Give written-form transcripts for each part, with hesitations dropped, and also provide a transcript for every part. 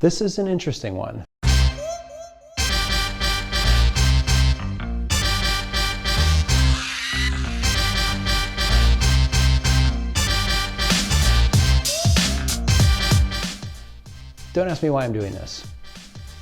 This is an interesting one. Don't ask me why I'm doing this,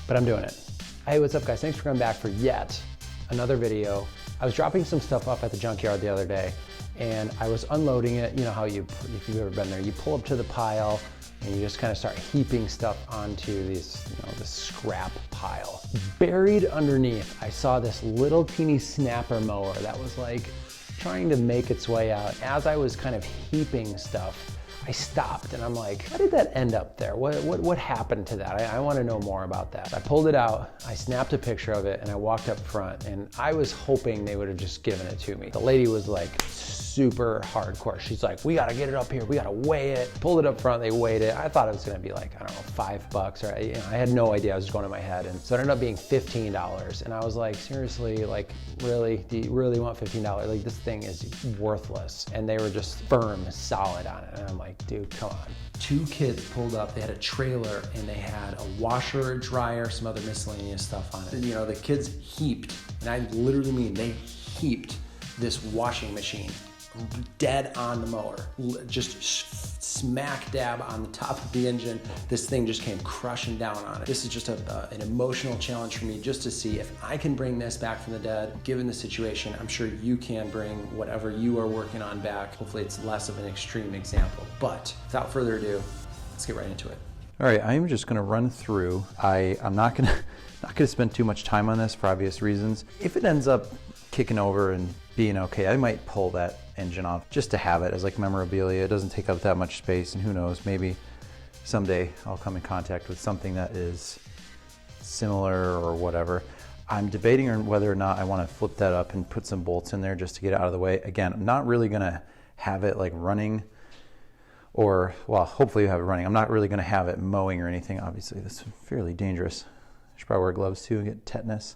but I'm doing it. Hey, what's up guys? Thanks for coming back for yet another video. I was dropping some stuff off at the junkyard the other day and I was unloading it. You know how if you've ever been there, you pull up to the pile and you just kind of start heaping stuff onto this, this scrap pile. Buried underneath, I saw this little teeny snapper mower that was like trying to make its way out. As I was kind of heaping stuff, I stopped and I'm like, how did that end up there? What happened to that? I want to know more about that. I pulled it out, I snapped a picture of it, and I walked up front, and I was hoping they would have just given it to me. The lady was like super hardcore. She's like, we gotta get it up here, we gotta weigh it. Pulled it up front, they weighed it. I thought it was gonna be like, I don't know, $5 or, I had no idea. I was going in my head. And so it ended up being $15. And I was like, seriously, like, really? Do you really want $15? Like, this thing is worthless. And they were just firm, solid on it. And I'm like, dude, come on. Two kids pulled up, they had a trailer and they had a washer, a dryer, some other miscellaneous stuff on it. And the kids heaped, and I literally mean they heaped this washing machine dead on the mower, just smack dab on the top of the engine. This thing just came crushing down on it. This is just an emotional challenge for me, just to see if I can bring this back from the dead. Given the situation, I'm sure you can bring whatever you are working on back. Hopefully it's less of an extreme example, but without further ado, let's get right into it. All right, I'm just gonna run through. I'm not gonna spend too much time on this for obvious reasons. If it ends up kicking over and being okay, I might pull that engine off just to have it as like memorabilia. It doesn't take up that much space, and who knows, maybe someday I'll come in contact with something that is similar or whatever. I'm debating on whether or not I want to flip that up and put some bolts in there just to get it out of the way. Again, I'm not really gonna have it like running, or, well, hopefully you have it running. I'm not really gonna have it mowing or anything. Obviously, that's fairly dangerous. I should probably wear gloves too and get tetanus.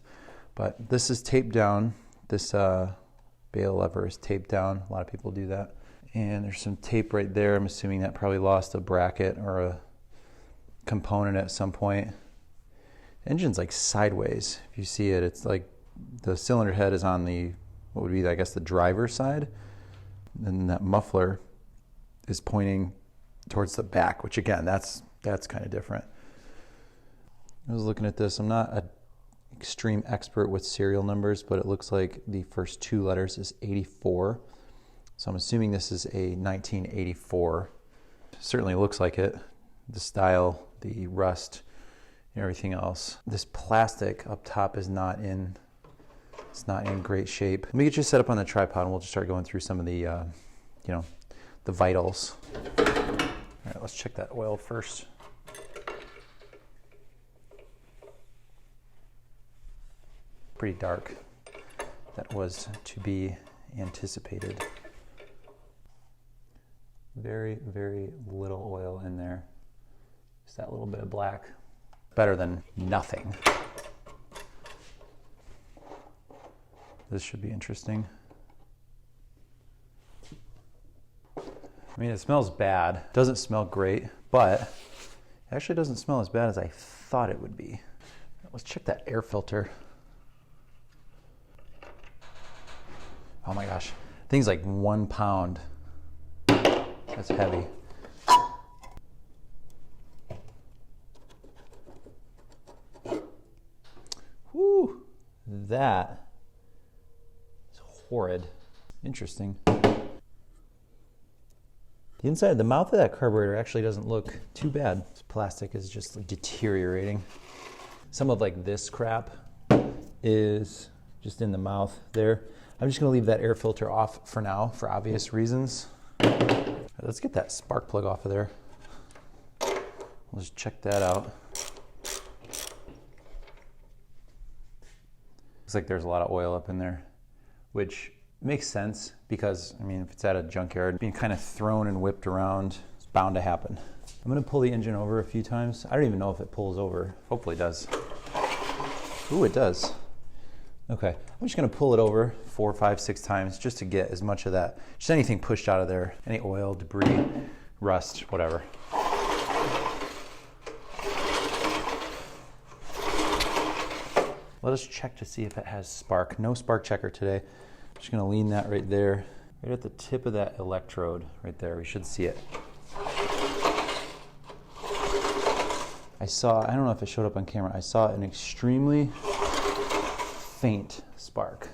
But this is taped down. This bail lever is taped down. A lot of people do that. And there's some tape right there. I'm assuming that probably lost a bracket or a component at some point. The engine's like sideways. If you see it, it's like the cylinder head is on the, what would be, I guess, the driver's side. And that muffler is pointing towards the back, which again, that's kind of different. I was looking at this. I'm not an extreme expert with serial numbers, but it looks like the first two letters is 84. So I'm assuming this is a 1984. Certainly looks like it. The style, the rust, and everything else. This plastic up top is not in great shape. Let me get you set up on the tripod and we'll just start going through some of the, the vitals. All right, let's check that oil first. Pretty dark. That was to be anticipated. Very, very little oil in there. Just that little bit of black. Better than nothing. This should be interesting. I mean, it smells bad. Doesn't smell great, but it actually doesn't smell as bad as I thought it would be. Let's check that air filter. Oh my gosh, thing's like 1 pound. That's heavy. Whew, that is horrid. Interesting. The inside of the mouth of that carburetor actually doesn't look too bad. This plastic is just like deteriorating. Some of like this crap is just in the mouth there. I'm just gonna leave that air filter off for now for obvious reasons. Let's get that spark plug off of there. We'll just check that out. Looks like there's a lot of oil up in there, which makes sense because, I mean, if it's at a junkyard, being kind of thrown and whipped around, it's bound to happen. I'm gonna pull the engine over a few times. I don't even know if it pulls over. Hopefully it does. Ooh, it does. Okay, I'm just gonna pull it over 4, 5, 6 times just to get as much of that, just anything pushed out of there, any oil, debris, rust, whatever. Let us check to see if it has spark. No spark checker today. I'm just gonna lean that right there, right at the tip of that electrode right there. We should see it. I don't know if it showed up on camera, I saw an extremely faint spark.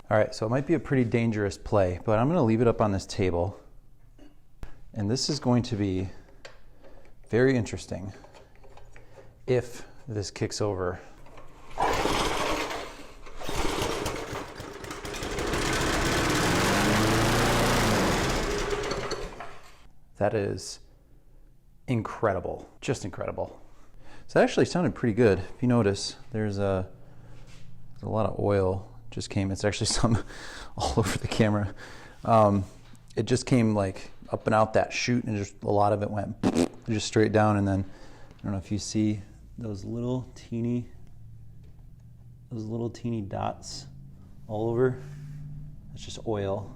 All right, so it might be a pretty dangerous play, but I'm gonna leave it up on this table. And this is going to be very interesting if this kicks over. That is incredible, just incredible. So that actually sounded pretty good. If you notice, there's a lot of oil just came. It's actually some all over the camera. It just came like up and out that chute, and just a lot of it went just straight down. And then I don't know if you see those little teeny dots all over. It's just oil,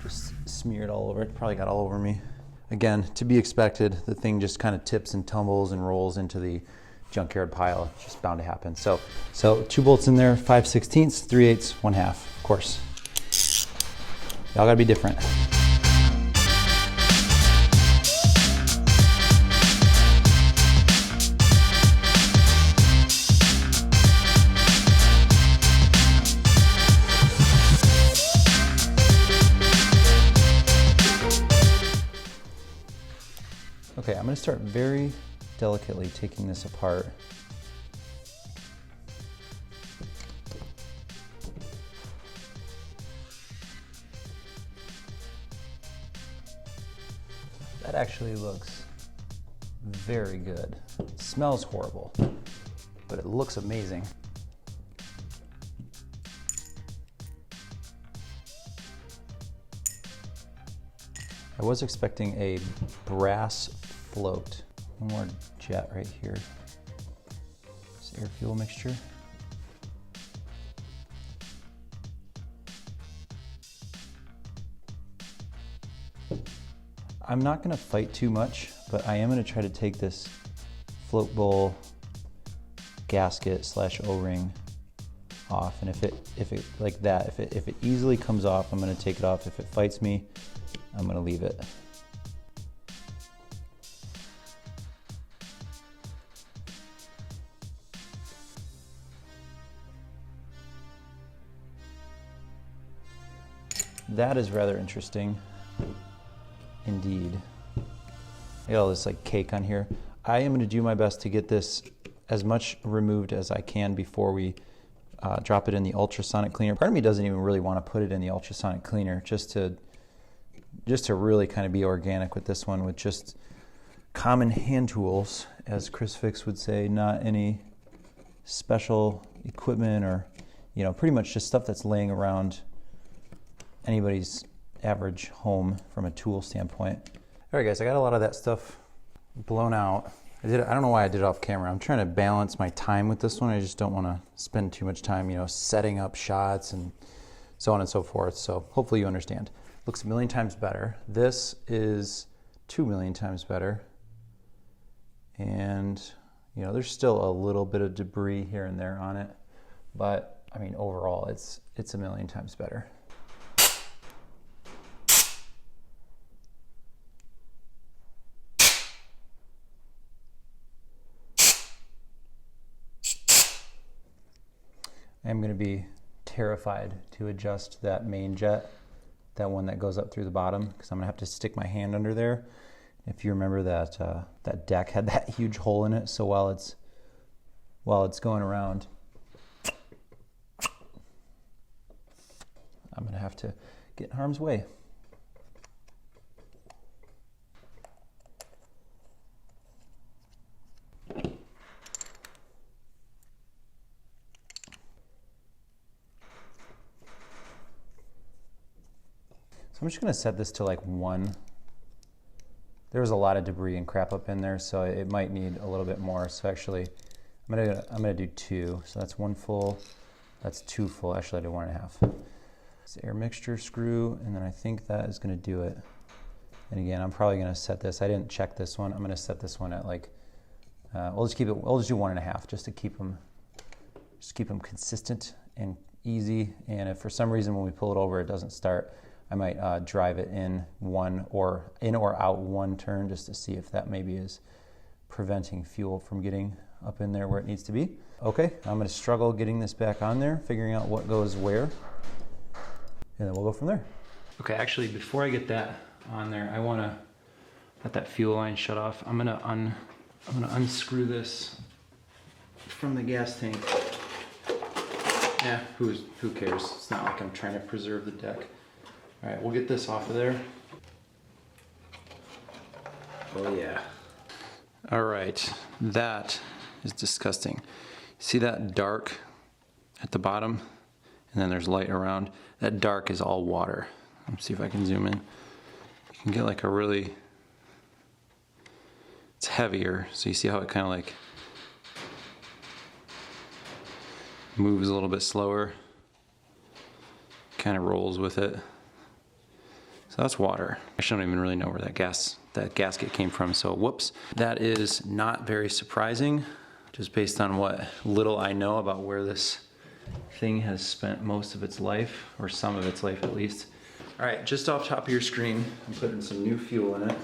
just smeared all over it. Probably got all over me. Again, to be expected, the thing just kind of tips and tumbles and rolls into the junkyard pile. It's just bound to happen. So 2 bolts in there, 5/16, 3/8, 1/2, of course. Y'all gotta be different. Okay, I'm gonna start very delicately taking this apart. That actually looks very good. It smells horrible, but it looks amazing. I was expecting a brass float. One more jet right here. This air fuel mixture. I'm not gonna fight too much, but I am gonna try to take this float bowl gasket / O-ring off. And if it like that, if it easily comes off, I'm gonna take it off. If it fights me, I'm gonna leave it. That is rather interesting, indeed. I got all this like cake on here. I am gonna do my best to get this as much removed as I can before we drop it in the ultrasonic cleaner. Part of me doesn't even really wanna put it in the ultrasonic cleaner, just to really kind of be organic with this one, with just common hand tools, as Chris Fix would say, not any special equipment, or, you know, pretty much just stuff that's laying around anybody's average home from a tool standpoint. All right, guys, I got a lot of that stuff blown out. I don't know why I did it off camera. I'm trying to balance my time with this one. I just don't want to spend too much time, you know, setting up shots and so on and so forth. So hopefully you understand. Looks a million times better. This is 2 million times better. And, you know, there's still a little bit of debris here and there on it, but I mean, overall, it's a million times better. I'm going to be terrified to adjust that main jet, that one that goes up through the bottom, because I'm going to have to stick my hand under there. If you remember that that deck had that huge hole in it, so while it's going around, I'm going to have to get in harm's way. I'm just gonna set this to like 1. There was a lot of debris and crap up in there, so it might need a little bit more. So actually, I'm gonna do 2. So that's 1 full, that's 2 full. Actually, I did 1.5. This air mixture screw, and then I think that is gonna do it. And again, I'm probably gonna set this, I didn't check this one, I'm gonna set this one at like, we'll just do 1.5 just to keep them consistent and easy. And if for some reason when we pull it over it doesn't start, I might drive it in or out one turn just to see if that maybe is preventing fuel from getting up in there where it needs to be. Okay, I'm gonna struggle getting this back on there, figuring out what goes where, and then we'll go from there. Okay, actually before I get that on there, I wanna let that fuel line shut off. I'm gonna unscrew this from the gas tank. Yeah, who cares? It's not like I'm trying to preserve the deck. All right, we'll get this off of there. Oh yeah. All right, that is disgusting. See that dark at the bottom? And then there's light around. That dark is all water. Let me see if I can zoom in. You can get like a really, it's heavier. So you see how it kind of like moves a little bit slower, kind of rolls with it. So that's water. I don't even really know where that gasket came from, so whoops. That is not very surprising, just based on what little I know about where this thing has spent most of its life, or some of its life at least. All right, just off top of your screen, I'm putting some new fuel in it.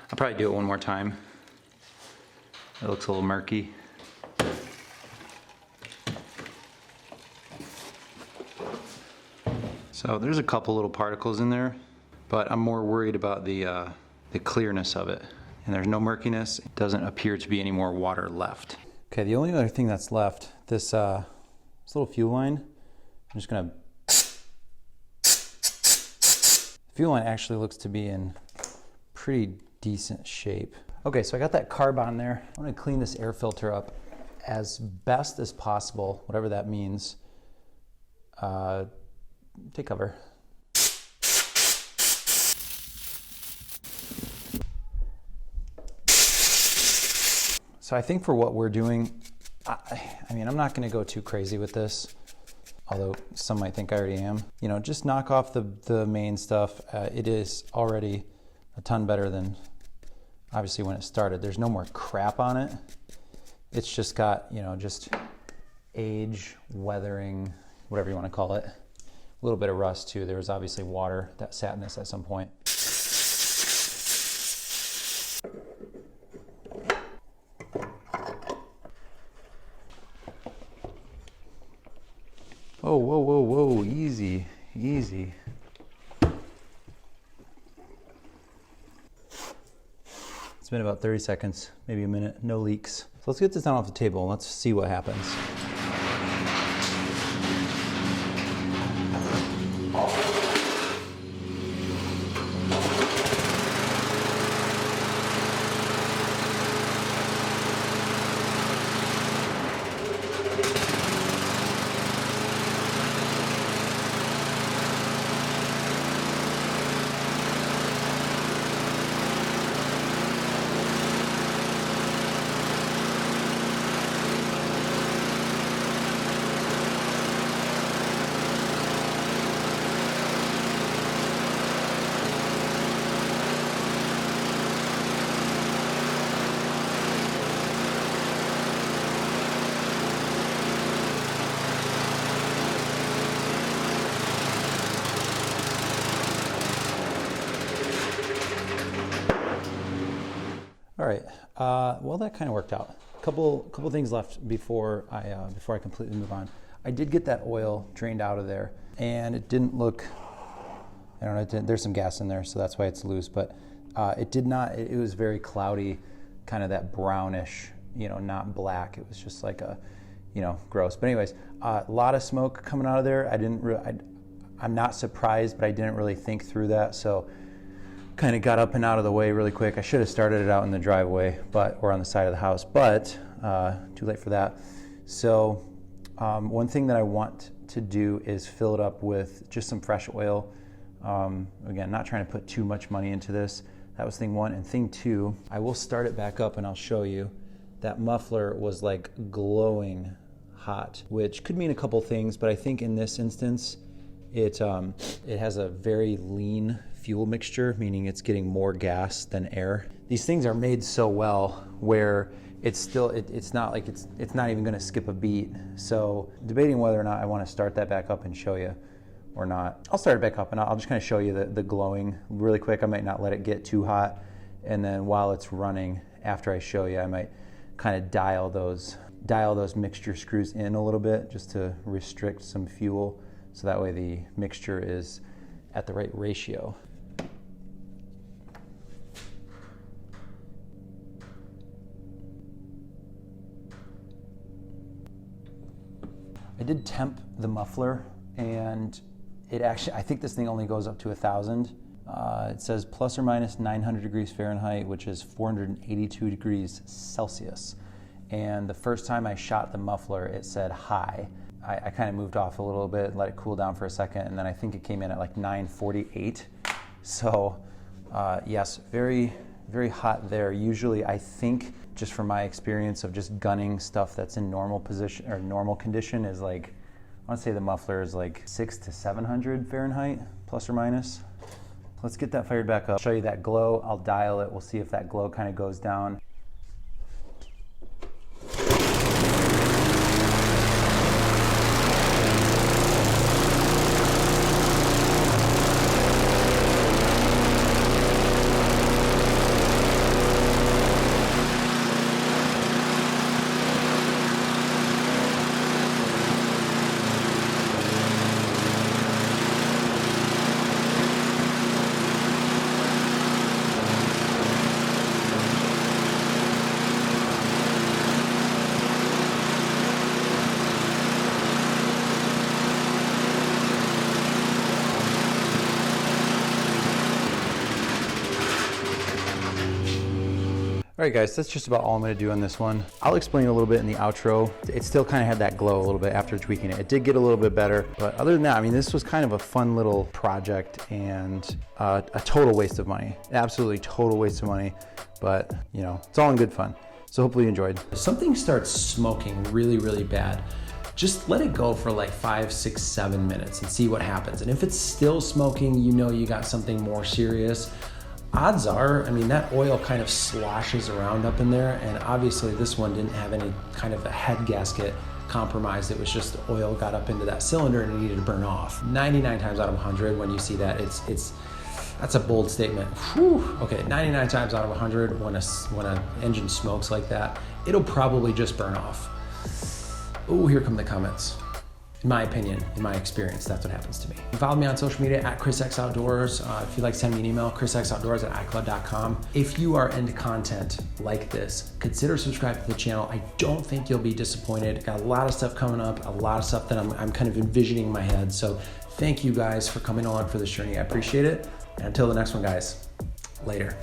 I'll probably do it one more time. It looks a little murky. So there's a couple little particles in there, but I'm more worried about the clearness of it. And there's no murkiness. It doesn't appear to be any more water left. Okay, the only other thing that's left, this little fuel line, I'm just gonna, the fuel line actually looks to be in pretty decent shape. Okay, so I got that carb on there. I want to clean this air filter up as best as possible, whatever that means. Take cover. So I think for what we're doing, I mean, I'm not going to go too crazy with this, although some might think I already am. You know, just knock off the main stuff. It is already a ton better than obviously when it started. There's no more crap on it. It's just got, you know, just age, weathering, whatever you want to call it. A little bit of rust too. There was obviously water that sat in this at some point. Oh, whoa, whoa, whoa, easy, easy. It's been about 30 seconds, maybe a minute, no leaks. So let's get this down off the table and let's see what happens. All right, well that kind of worked out. Couple things left before I completely move on. I did get that oil drained out of there, and it didn't look, I don't know, there's some gas in there, so that's why it's loose, but it did not, it was very cloudy, kind of that brownish, you know, not black. It was just like a, you know, gross. But anyways, a lot of smoke coming out of there. I'm not surprised, but I didn't really think through that, so kind of got up and out of the way really quick. I should have started it out in the driveway, or on the side of the house, but too late for that. So one thing that I want to do is fill it up with just some fresh oil. Again, not trying to put too much money into this. That was thing one. And thing two, I will start it back up and I'll show you. That muffler was like glowing hot, which could mean a couple things, but I think in this instance, It has a very lean fuel mixture, meaning it's getting more gas than air. These things are made so well where it's not like it's not even gonna skip a beat. So debating whether or not I wanna start that back up and show you or not. I'll start it back up and I'll just kind of show you the glowing really quick. I might not let it get too hot. And then while it's running, after I show you, I might kind of dial those mixture screws in a little bit just to restrict some fuel. So that way the mixture is at the right ratio. I did temp the muffler, and it actually, I think this thing only goes up to 1,000. It says plus or minus 900 degrees Fahrenheit, which is 482 degrees Celsius. And the first time I shot the muffler, it said high. I kind of moved off a little bit, let it cool down for a second, and then I think it came in at like 948. So yes, very, very hot there. Usually I think, just from my experience of just gunning stuff that's in normal position or normal condition, is like, I want to say the muffler is like 600 to 700 Fahrenheit, plus or minus. Let's get that fired back up. I'll show you that glow. I'll dial it. We'll see if that glow kind of goes down. All right guys, that's just about all I'm gonna do on this one. I'll explain a little bit in the outro. It still kind of had that glow a little bit after tweaking it. It did get a little bit better, but other than that, I mean, this was kind of a fun little project and a total waste of money. Absolutely total waste of money, but you know, it's all in good fun. So hopefully you enjoyed. If something starts smoking really, really bad, just let it go for like 5, 6, 7 minutes and see what happens. And if it's still smoking, you know you got something more serious. Odds are, I mean, that oil kind of sloshes around up in there, and obviously this one didn't have any kind of a head gasket compromised. It was just the oil got up into that cylinder and it needed to burn off. 99 times out of 100, when you see that, that's a bold statement. Whew. Okay, 99 times out of 100, when an engine smokes like that, it'll probably just burn off. Oh, here come the comments. In my opinion, in my experience, that's what happens to me. Follow me on social media at chrisxoutdoors. If you'd like to send me an email, chrisxoutdoors@icloud.com. If you are into content like this, consider subscribing to the channel. I don't think you'll be disappointed. Got a lot of stuff coming up, a lot of stuff that I'm kind of envisioning in my head. So thank you guys for coming along for this journey. I appreciate it. And until the next one, guys, later.